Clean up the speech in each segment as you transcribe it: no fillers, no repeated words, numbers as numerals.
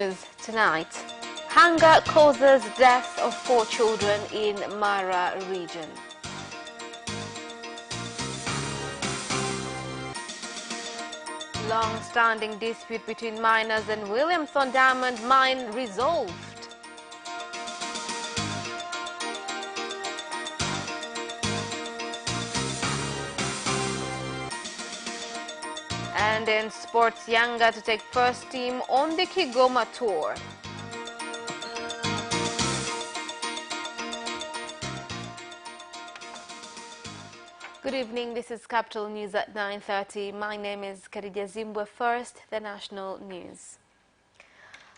Tonight, hunger causes death of 4 children in Mara region. Long-standing dispute between miners and Williamson Diamond Mine resolved. And in sports, Yanga to take first team on the Kigoma tour. Good evening, this is Capital News at 9:30. My name is Khadija Zimbwe. First, the national news.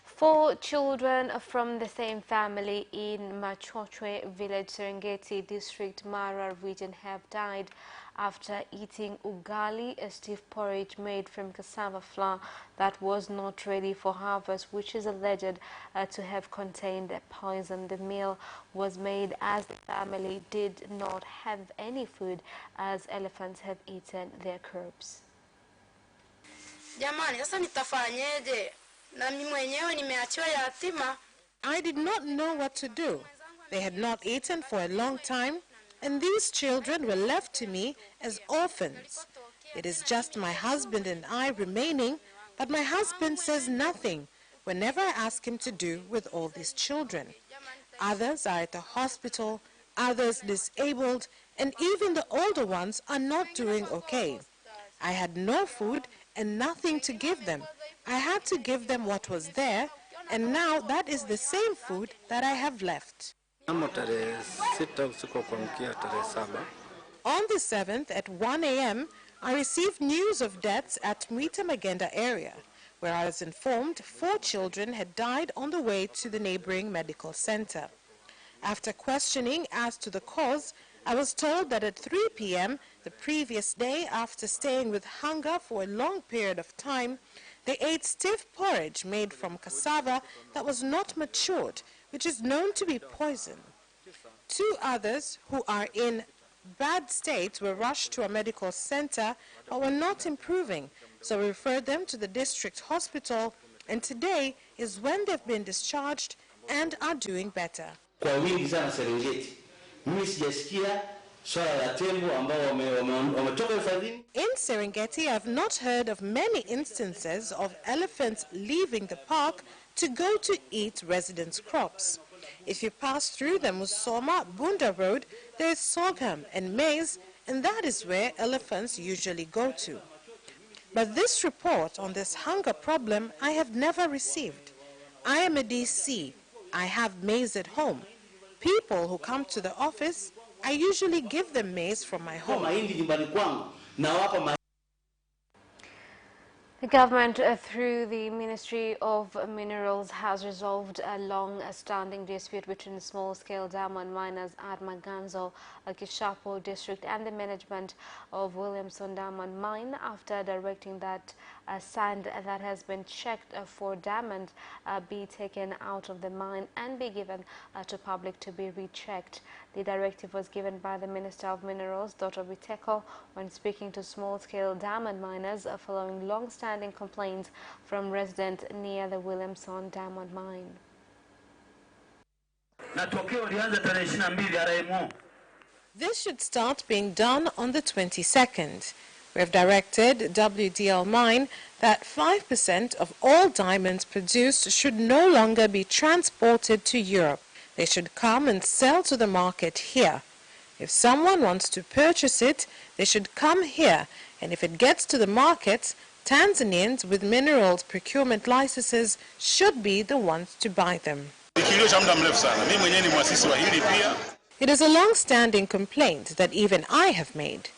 4 children from the same family in Machochwe village, Serengeti district, Mara region have died after eating ugali, a stiff porridge made from cassava flour that was not ready for harvest, which is alleged to have contained poison. The meal was made as the family did not have any food, as elephants have eaten their crops. Jamani, sasa nitafanyeje? Na mimi mwenyewe nimeachiwa yatima. I did not know what to do. They had not eaten for a long time, and these children were left to me as orphans. It is just my husband and I remaining, but my husband says nothing whenever I ask him to do with all these children. Others are at the hospital, others disabled, and even the older ones are not doing okay. I had no food and nothing to give them. I had to give them what was there, and now that is the same food that I have left. On the 7th at 1 a.m., I received news of deaths at Mwita Magenda area, where I was informed 4 children had died on the way to the neighboring medical center. After questioning as to the cause, I was told that at 3 p.m. the previous day, after staying with hunger for a long period of time, they ate stiff porridge made from cassava that was not matured, which is known to be poison. 2 others who are in bad state were rushed to a medical center but were not improving, so we referred them to the district hospital, and today is when they've been discharged and are doing better. In Serengeti, I've not heard of many instances of elephants leaving the park to go to eat residents' crops. If you pass through the Musoma Bunda Road, there is sorghum and maize, and that is where elephants usually go to. But this report on this hunger problem I have never received. I am a DC. I have maize at home. People who come to the office, I usually give them maize from my home. The government, through the Ministry of Minerals, has resolved a long-standing dispute between small-scale diamond miners at Maganzo, Kishapo district, and the management of Williamson Diamond Mine after directing that sand that has been checked for diamond be taken out of the mine and be given to public to be rechecked. The directive was given by the Minister of Minerals, Dr. Biteko, when speaking to small-scale diamond miners following long-standing complaints from residents near the Williamson Diamond Mine. This should start being done on the 22nd. We have directed WDL Mine that 5% of all diamonds produced should no longer be transported to Europe. They should come and sell to the market here. If someone wants to purchase it, they should come here, and if it gets to the markets, Tanzanians with minerals procurement licenses should be the ones to buy them. It is a long-standing complaint that even I have made.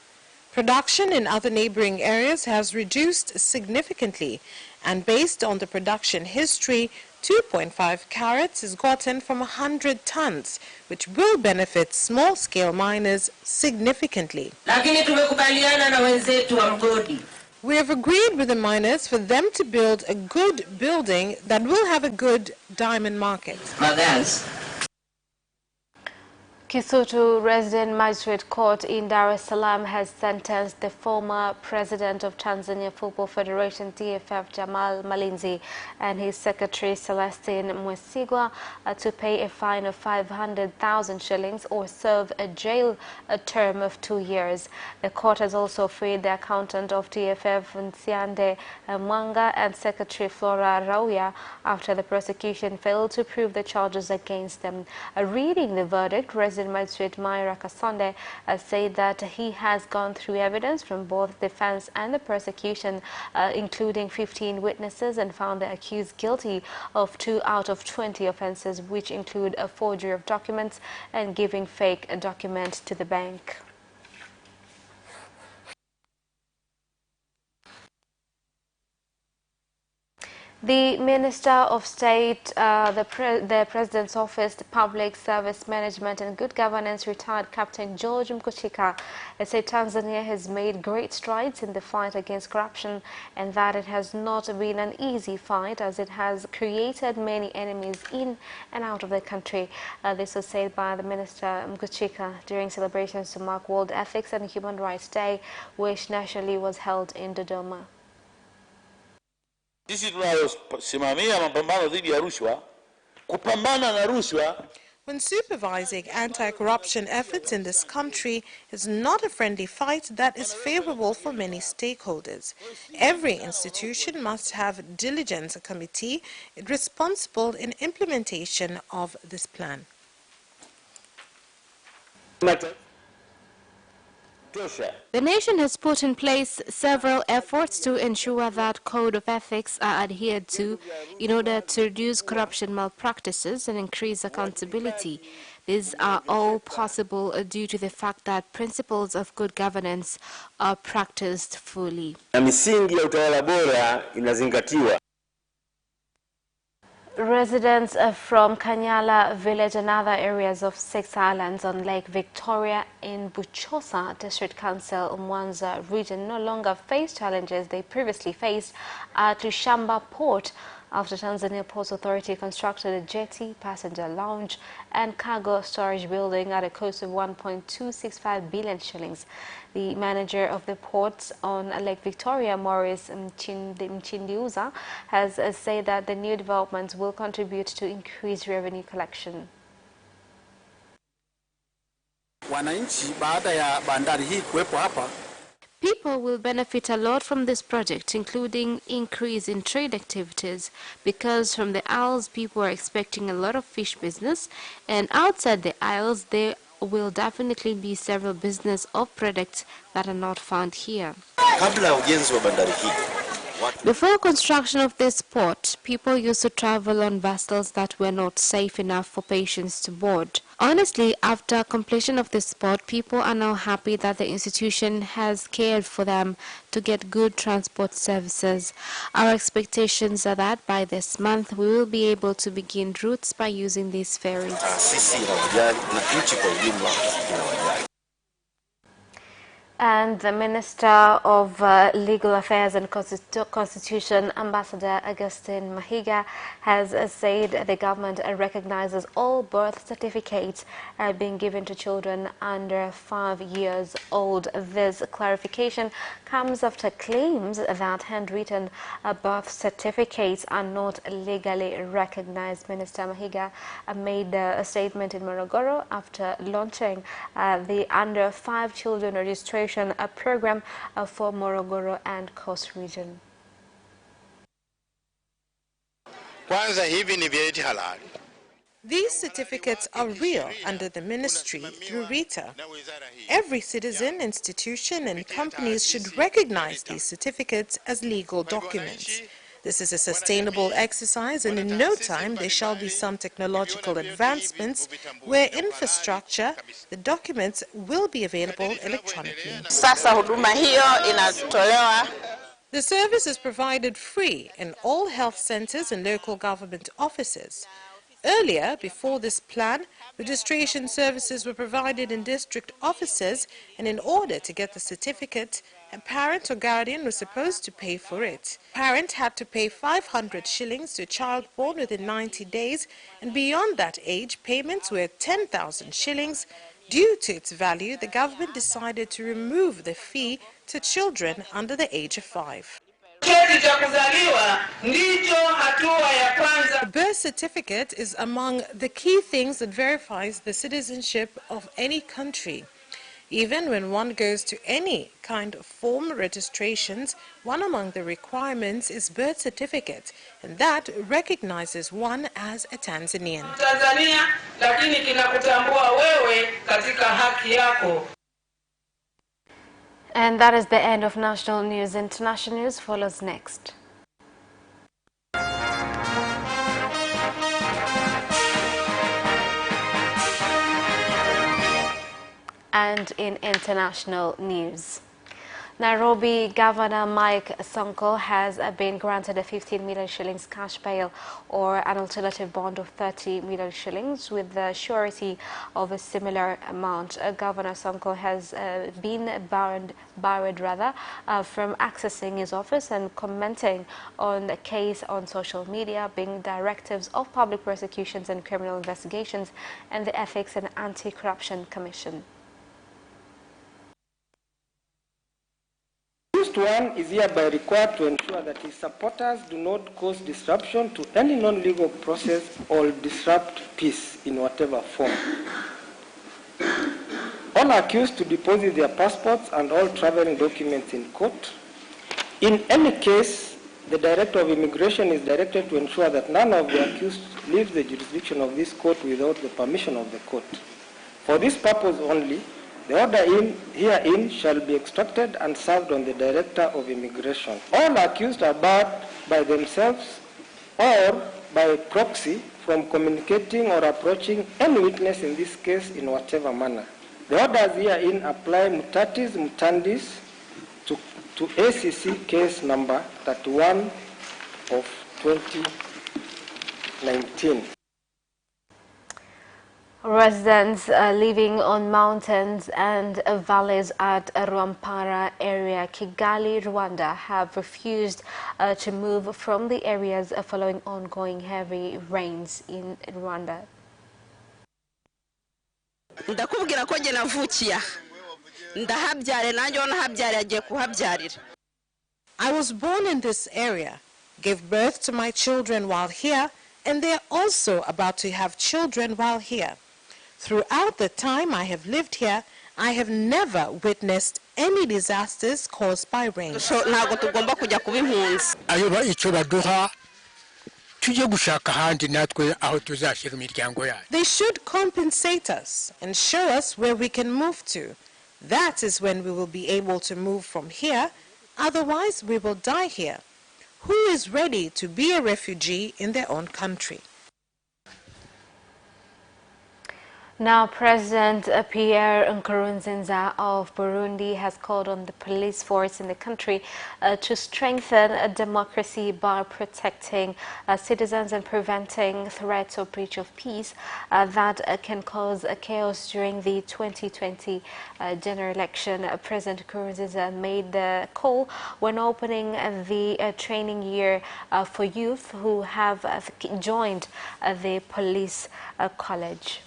Production in other neighboring areas has reduced significantly, and based on the production history, 2.5 carats is gotten from 100 tons, which will benefit small-scale miners significantly. We have agreed with the miners for them to build a good building that will have a good diamond market. Kisutu Resident Magistrate Court in Dar es Salaam has sentenced the former president of Tanzania Football Federation TFF Jamal Malinzi and his secretary Celestine Mwesigwa to pay a fine of 500,000 shillings or serve a jail term of 2 years. The court has also freed the accountant of TFF Nsiande Mwanga and secretary Flora Rauya after the prosecution failed to prove the charges against them. Reading the verdict, Resident Magistrate Myra Kasonde said that he has gone through evidence from both defense and the prosecution, including 15 witnesses, and found the accused guilty of 2 out of 20 offences, which include a forgery of documents and giving fake documents to the bank. The Minister of State, the President's Office, Public Service Management and Good Governance, retired Captain George Mkuchika, said Tanzania has made great strides in the fight against corruption and that it has not been an easy fight as it has created many enemies in and out of the country. This was said by the Minister Mkuchika during celebrations to mark World Ethics and Human Rights Day, which nationally was held in Dodoma. Sisi tunayosimamia mapambano dhidi ya rushwa, kupambana na rushwa. When supervising anti-corruption efforts in this country is not a friendly fight that is favorable for many stakeholders. Every institution must have a diligence committee responsible in implementation of this plan. The nation has put in place several efforts to ensure that code of ethics are adhered to in order to reduce corruption malpractices and increase accountability. These are all possible due to the fact that principles of good governance are practiced fully. Na misingi ya utawala bora inazingatiwa. Residents from Kanyala village and other areas of 6 islands on Lake Victoria in Buchosa District Council, Mwanza region no longer face challenges they previously faced at Shamba Port after Tanzania Ports Authority constructed a jetty, passenger lounge and cargo storage building at a cost of 1.265 billion shillings. The manager of the ports on Lake Victoria, Maurice Mchindiuza, has said that the new developments will contribute to increased revenue collection. Wananchi baada ya bandari hii kuwepo hapa, people will benefit a lot from this project, including increase in trade activities, because from the Isles people are expecting a lot of fish business, and outside the Isles there will definitely be several business of products that are not found here. Kabla ya ujenzi wa bandari hii, before construction of this port, people used to travel on vessels that were not safe enough for patients to board. Honestly, after completion of this port, people are now happy that the institution has cared for them to get good transport services. Our expectations are that by this month, we will be able to begin routes by using these ferries. And the Minister of Legal Affairs and Constitution, Ambassador Augustine Mahiga, has said the government recognizes all birth certificates being given to children under 5 years old. This clarification comes after claims that handwritten birth certificates are not legally recognized. Minister Mahiga made a statement in Morogoro after launching the Under 5 Children Registration a program for Morogoro and Coast region. These certificates are real under the ministry through RITA. Every citizen, institution and companies should recognize these certificates as legal documents. This is a sustainable exercise, and in no time there shall be some technological advancements where infrastructure, the documents will be available electronically. The service is provided free in all health centers and local government offices. Earlier, before this plan, registration services were provided in district offices, and in order to get the certificate, a parent or guardian was supposed to pay for it. Parent had to pay 500 shillings to a child born within 90 days, and beyond that age, payments were 10,000 shillings. Due to its value, the government decided to remove the fee to children under the age of 5. The birth certificate is among the key things that verifies the citizenship of any country. Even when one goes to any kind of form registrations, one among the requirements is birth certificate, and that recognizes one as a Tanzanian. And that is the end of national news. International news follows next. And in international news, Nairobi Governor Mike Sonko has been granted a 15 million shillings cash bail or an alternative bond of 30 million shillings with the surety of a similar amount. Governor Sonko has been barred from accessing his office and commenting on the case on social media, being directives of public prosecutions and criminal investigations and the Ethics and Anti-Corruption Commission. One is hereby required to ensure that his supporters do not cause disruption to any non-legal process or disrupt peace in whatever form. All accused to deposit their passports and all traveling documents in court. In any case, the Director of Immigration is directed to ensure that none of the accused leaves the jurisdiction of this court without the permission of the court. For this purpose only, the order herein shall be extracted and served on the Director of Immigration. All accused are barred by themselves or by proxy from communicating or approaching any witness in this case in whatever manner. The orders herein apply mutatis mutandis to ACC case number 31 of 2019. Residents living on mountains and valleys at Rwampara area, Kigali, Rwanda, have refused to move from the areas following ongoing heavy rains in Rwanda. Ndakubwira ko nge navukiya ndahabyare nanjye nahabyare agiye kuhabyarira. I was born in this area, gave birth to my children while here, and they are also about to have children while here. Throughout the time I have lived here, I have never witnessed any disasters caused by rain. Ntabwo tugomba kujya kuba impunzi. Ayoba icyo baduha tujye gushaka ahandi natwe aho tuzashyira imiryango yacu. They should compensate us and show us where we can move to. That is when we will be able to move from here. Otherwise, we will die here. Who is ready to be a refugee in their own country? Now, President Pierre Nkurunziza of Burundi has called on the police force in the country to strengthen democracy by protecting citizens and preventing threats or breach of peace that can cause chaos during the 2020 general election. President Nkurunziza made the call when opening the training year for youth who have joined the police college.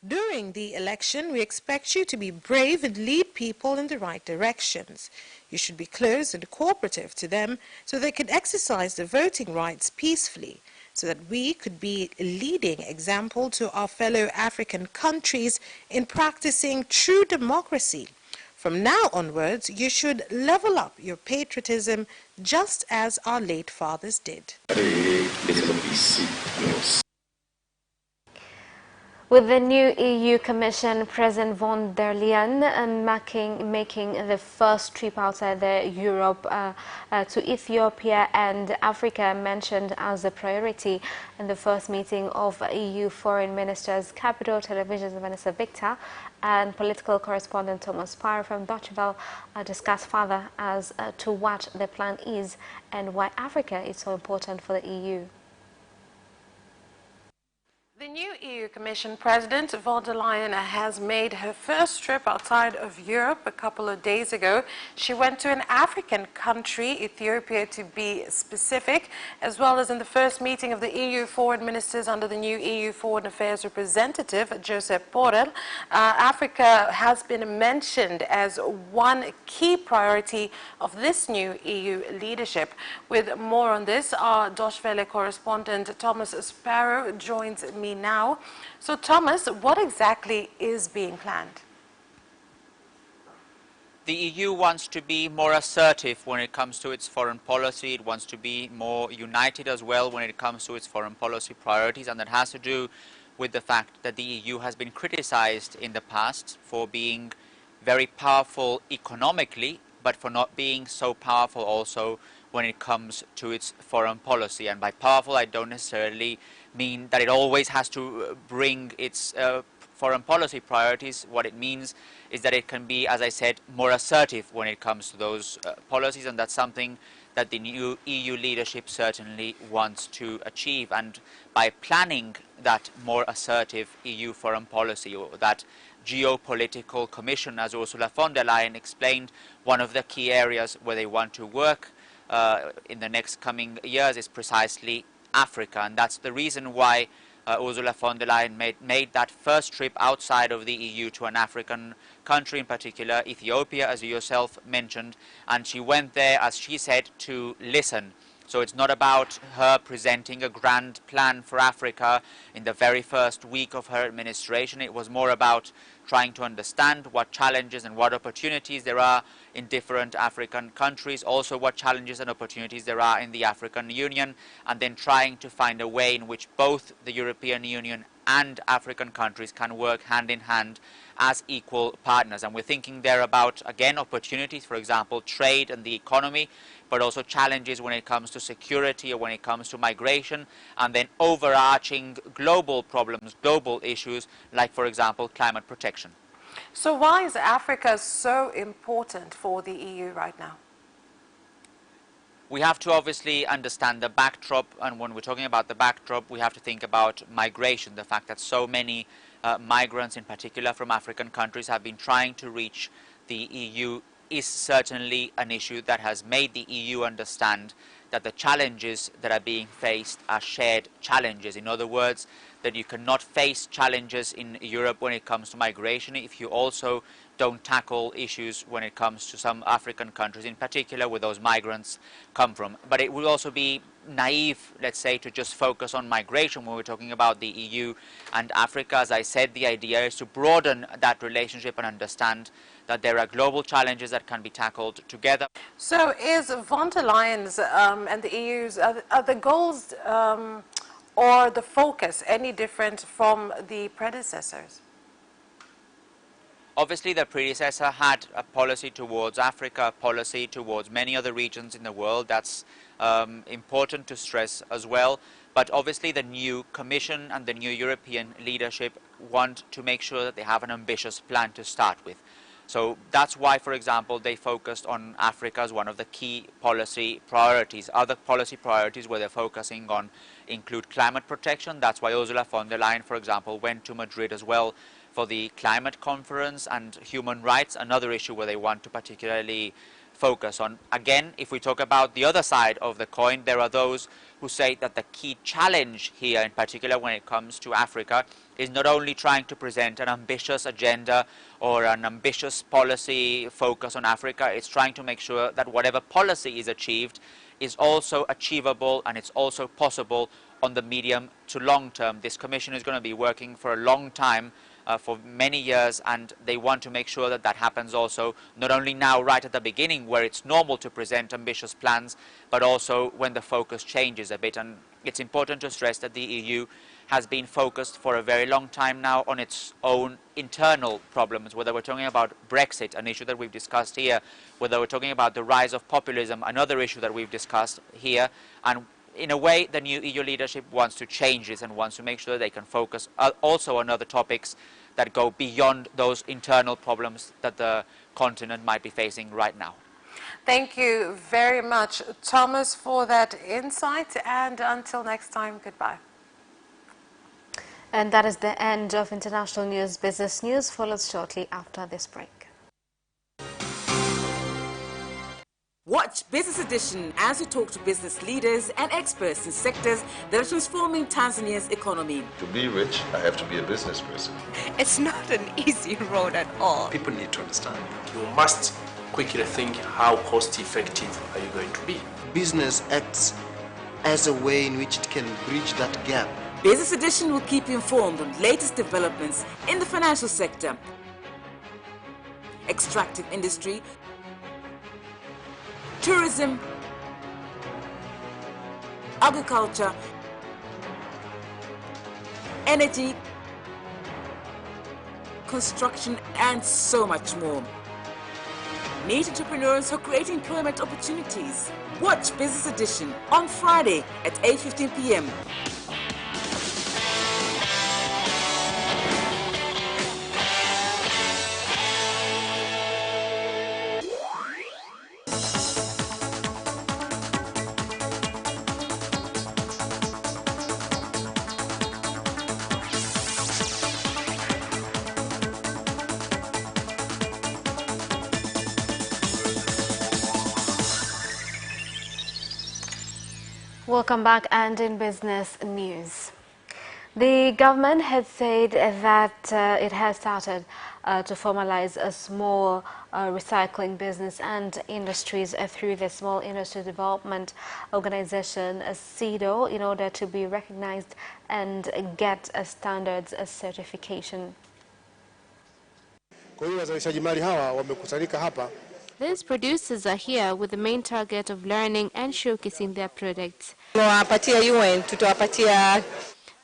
During the election, we expect you to be brave and lead people in the right directions. You should be close and cooperative to them so they can exercise their voting rights peacefully, so that we could be a leading example to our fellow African countries in practicing true democracy. From now onwards, you should level up your patriotism just as our late fathers did. With the new EU Commission, President von der Leyen making the first trip outside Europe to Ethiopia and Africa mentioned as a priority in the first meeting of EU foreign ministers. Capital Television's Vanessa Victor and political correspondent Thomas Parr from Deutsche Welle discuss further as to what the plan is and why Africa is so important for the EU. The new EU Commission President von der Leyen has made her first trip outside of Europe a couple of days ago. She went to an African country, Ethiopia to be specific, as well as in the first meeting of the EU foreign ministers under the new EU Foreign Affairs representative, Josep Borrell. Africa has been mentioned as one key priority of this new EU leadership. With more on this, our Deutsche Welle correspondent Thomas Sparrow joins me now. So Thomas, what exactly is being planned? The EU wants to be more assertive when it comes to its foreign policy. It wants to be more united as well when it comes to its foreign policy priorities, and that has to do with the fact that the EU has been criticized in the past for being very powerful economically, but for not being so powerful also when it comes to its foreign policy. And by powerful, I don't necessarily mean that it always has to bring its foreign policy priorities. What it means is that it can be, as I said, more assertive when it comes to those policies, and that's something that the new EU leadership certainly wants to achieve. And by planning that more assertive EU foreign policy, or that geopolitical commission, as Ursula von der Leyen explained, one of the key areas where they want to work in the next coming years is precisely Africa. And that's the reason why Ursula von der Leyen made that first trip outside of the EU to an African country, in particular Ethiopia, as you yourself mentioned. And she went there, as she said, to listen. So it's not about her presenting a grand plan for Africa in the very first week of her administration. It was more about trying to understand what challenges and what opportunities there are in different African countries, also what challenges and opportunities there are in the African Union, and then trying to find a way in which both the European Union and African countries can work hand in hand as equal partners. And we're thinking there about, again, opportunities, for example, trade and the economy, but also challenges when it comes to security or when it comes to migration, and then overarching global problems, global issues, like, for example, climate protection. So why is Africa so important for the EU right now? We have to obviously understand the backdrop, and when we're talking about the backdrop, we have to think about migration, the fact that so many migrants, in particular from African countries, have been trying to reach the EU is certainly an issue that has made the EU understand that the challenges that are being faced are shared challenges. In other words, that you cannot face challenges in Europe when it comes to migration if you also don't tackle issues when it comes to some African countries, in particular where those migrants come from. But it would also be naive, let's say, to just focus on migration when we're talking about the EU and Africa. As I said, the idea is to broaden that relationship and understand that there are global challenges that can be tackled together. So is von der Leyen's and the EU's, are the goals or the focus any different from the predecessors? Obviously, the predecessor had a policy towards Africa, a policy towards many other regions in the world. That's important to stress as well. But obviously, the new Commission and the new European leadership want to make sure that they have an ambitious plan to start with. So that's why, for example, they focused on Africa as one of the key policy priorities. Other policy priorities where they're focusing on include climate protection. That's why Ursula von der Leyen, for example, went to Madrid as well for the climate conference, and human rights, another issue where they want to particularly focus on. Again, if we talk about the other side of the coin, there are those who say that the key challenge here, in particular when it comes to Africa, is not only trying to present an ambitious agenda or an ambitious policy focus on Africa, it's trying to make sure that whatever policy is achieved is also achievable and it's also possible on the medium to long term. This Commission is going to be working for a long time, for many years, and they want to make sure that that happens also, not only now right at the beginning where it's normal to present ambitious plans, but also when the focus changes a bit. And it's important to stress that the EU has been focused for a very long time now on its own internal problems, whether we're talking about Brexit, an issue that we've discussed here, whether we're talking about the rise of populism, another issue that we've discussed here. And in a way, the new EU leadership wants to change this and wants to make sure they can focus also on other topics that go beyond those internal problems that the continent might be facing right now. Thank you very much, Thomas, for that insight, and until next time, goodbye. And that is the end of international news. Business news follows shortly after this break. Watch Business Edition as we talk to business leaders and experts in sectors that are transforming Tanzania's economy. To be rich, I have to be a business person. It's not an easy road at all. People need to understand. You must quickly think, how cost effective are you going to be? Business acts as a way in which it can bridge that gap. Business Edition will keep you informed on latest developments in the financial sector, extractive industry, tourism, agriculture, energy, construction, and so much more. Meet entrepreneurs who create employment opportunities. Watch Business Edition on Friday at 8:15 p.m. Welcome back, and in business news. The government has said that it has started to formalize a small recycling business and industries through the Small Industry Development Organization, SIDO, in order to be recognized and get a standards certification. Kwa hiyo wazalishaji mali hawa wamekusanyika hapa. These producers are here with the main target of learning and showcasing their products.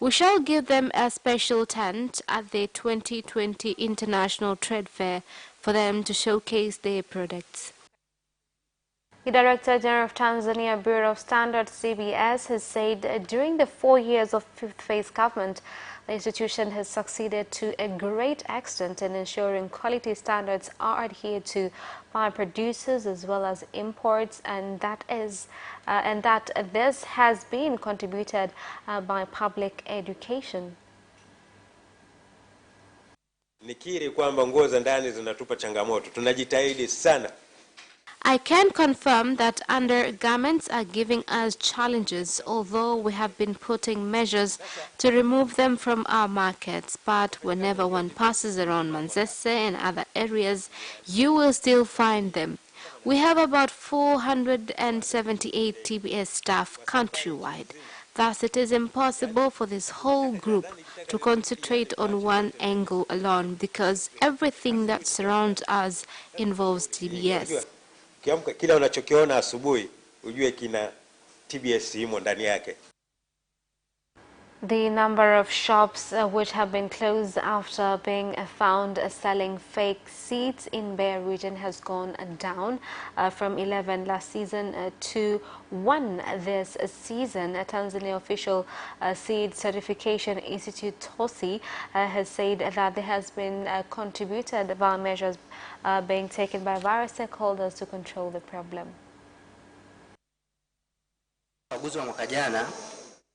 We shall give them a special tent at the 2020 International Trade Fair for them to showcase their products. The Director General of Tanzania Bureau of Standards, CBS, has said during the 4 years of fifth phase government, the institution has succeeded to a great extent in ensuring quality standards are adhered to by producers as well as imports, and that this has been contributed by public education. Nikiri kwamba nguo za ndani zinatupa changamoto. Tunajitahidi sana. I can confirm that undergarments are giving us challenges, although we have been putting measures to remove them from our markets. But whenever one passes around Manzese and other areas, you will still find them. We have about 478 TBS staff countrywide. Thus, it is impossible for this whole group to concentrate on one angle alone, because everything that surrounds us involves TBS. Kila unachokiona asubuhi ujue kina TBS imo ndani yake. The number of shops which have been closed after being found selling fake seeds in Beira region has gone down from 11 last season to 1 this season. A Tanzania official seed certification institute, TOSI, has said that there has been contributed by measures being taken by various stakeholders to control the problem.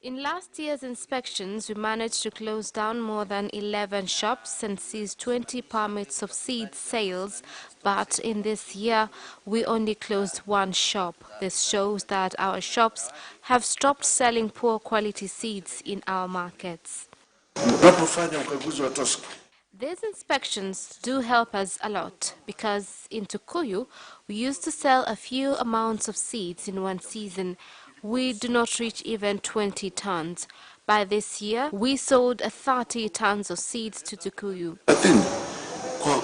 In last year's inspections, we managed to close down more than 11 shops and seize 20 permits of seed sales, but in this year, we only closed 1 shop. This shows that our shops have stopped selling poor quality seeds in our markets. These inspections do help us a lot, because in Tukuyu, we used to sell a few amounts of seeds in one season. We do not reach even 20 tons. By this year, we sold 30 tons of seeds to Tukuyu.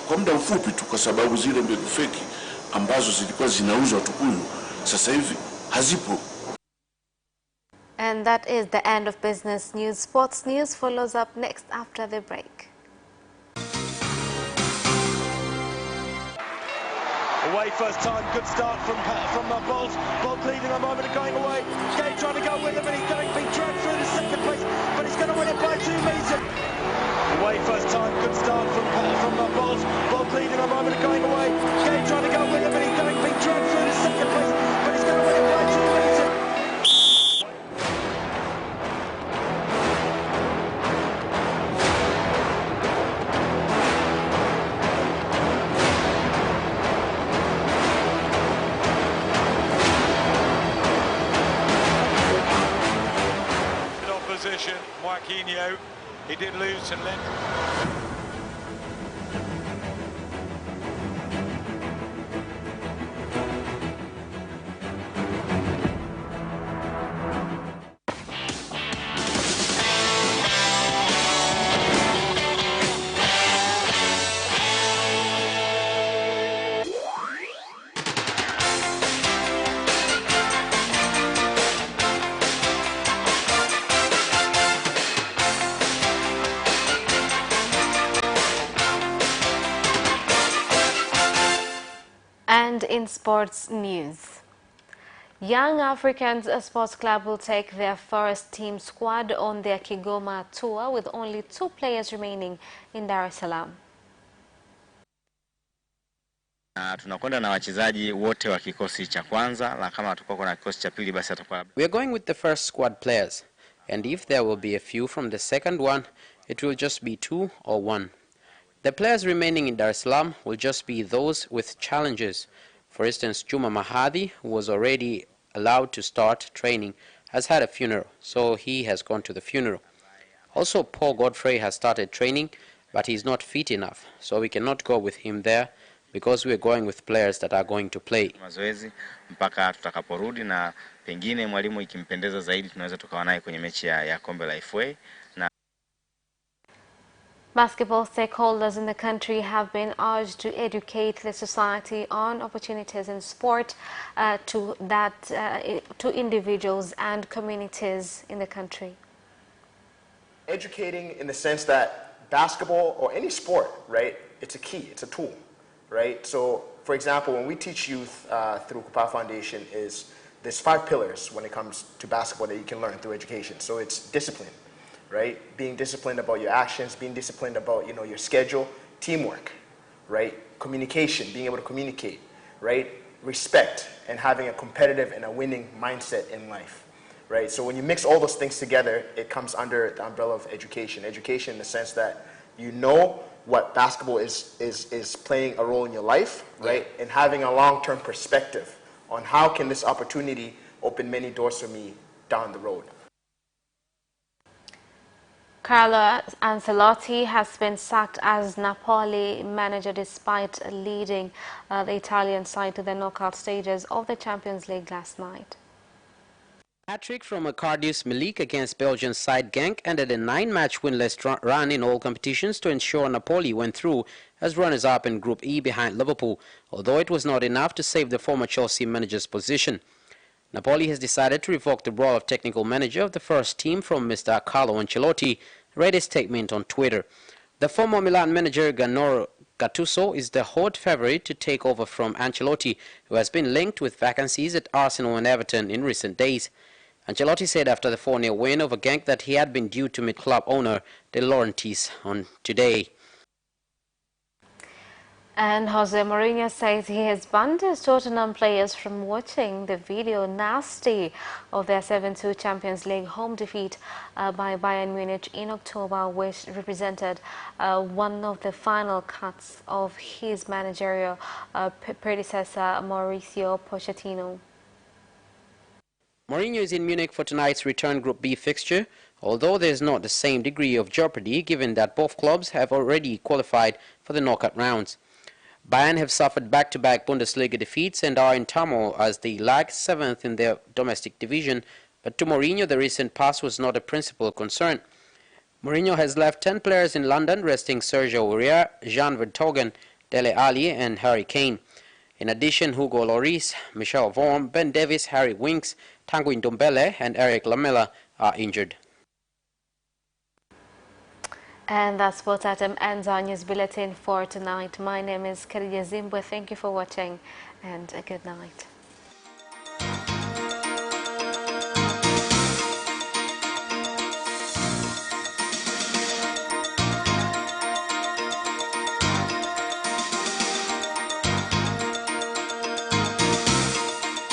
Kwa muda mfupi tu, kwa sababu zile mbegu feki ambazo zilikuwa zinauzwa Tukuyu sasa hivi hazipo. And that is the end of business news. Sports news follows up next after the break. Away first time, good start from Bolt. Bolt leading a moment of going away. Gay trying to go with him, and he's being dragged through the second place, but he's going to win it by 2 meters. Away first time, good start from Bolt. Bolt leading a moment of going away. Gay trying to go with him, and he's being dragged through the second place, but he's going to win it by 2 meters. Aquino. He did lose to Lynn. And in sports news, Young Africans Sports Club will take their first team squad on their Kigoma tour with only 2 players remaining in Dar es Salaam. Tunakwenda na wachezaji wote wa kikosi cha kwanza, na kama tutakuwa na kikosi cha pili basi atakuwa. We are going with the first squad players, and if there will be a few from the second one, it will just be 2 or 1. The players remaining in Dar es Salaam will just be those with challenges. For instance, Juma Mahadi, who was already allowed to start training, has had a funeral, so he has gone to the funeral. Also, Paul Godfrey has started training, but he's not fit enough, so we cannot go with him there because we are going with players that are going to play. Mazoezi mpaka tutakaporudi, na pengine mwalimu ikimpendeza zaidi tunaweza tukawa naye kwenye mechi ya kombe la FA. Basketball stakeholders in the country have been urged to educate the society on opportunities in sport to individuals and communities in the country. Educating in the sense that basketball or any sport, right, it's a key, it's a tool, right? So, for example, when we teach youth through Kupa Foundation, there's 5 pillars when it comes to basketball that you can learn through education. So it's discipline, right? Being disciplined about your actions, being disciplined about, your schedule, teamwork, right? Communication, being able to communicate, right? Respect, and having a competitive and a winning mindset in life, right? So when you mix all those things together, it comes under the umbrella of education. Education in the sense that you know what basketball is playing a role in your life, right? And having a long-term perspective on how can this opportunity open many doors for me down the road. Carlo Ancelotti has been sacked as Napoli manager despite leading the Italian side to the knockout stages of the Champions League last night. Hat-trick from Icardius Milik against Belgian side Genk ended a 9-match winless run in all competitions to ensure Napoli went through as runners-up in Group E behind Liverpool, although it was not enough to save the former Chelsea manager's position. Napoli has decided to revoke the role of technical manager of the first team from Mr. Carlo Ancelotti, read a statement on Twitter. The former Milan manager Gennaro Gattuso is the hot favorite to take over from Ancelotti, who has been linked with vacancies at Arsenal and Everton in recent days. Ancelotti said after the 4-0 win over Genk that he had been due to meet club owner De Laurentiis on today. And Jose Mourinho says he has banned his Tottenham players from watching the video nasty of their 7-2 Champions League home defeat by Bayern Munich in October, which represented one of the final cuts of his managerial predecessor Mauricio Pochettino. Mourinho is in Munich for tonight's return Group B fixture, although there is not the same degree of jeopardy given that both clubs have already qualified for the knockout rounds. Bayern have suffered back-to-back Bundesliga defeats and are in turmoil as they lag 7th in their domestic division, but to Mourinho the recent past was not a principal concern. Mourinho has left 10 players in London, resting Sergio Aurier, Jan Vertonghen, Dele Alli and Harry Kane. In addition, Hugo Lloris, Michel Vorm, Ben Davies, Harry Winks, Tanguy Ndombele and Eric Lamela are injured. And that sports item ends our news bulletin for tonight. My name is Khadija Zimbwe. Thank you for watching and a good night.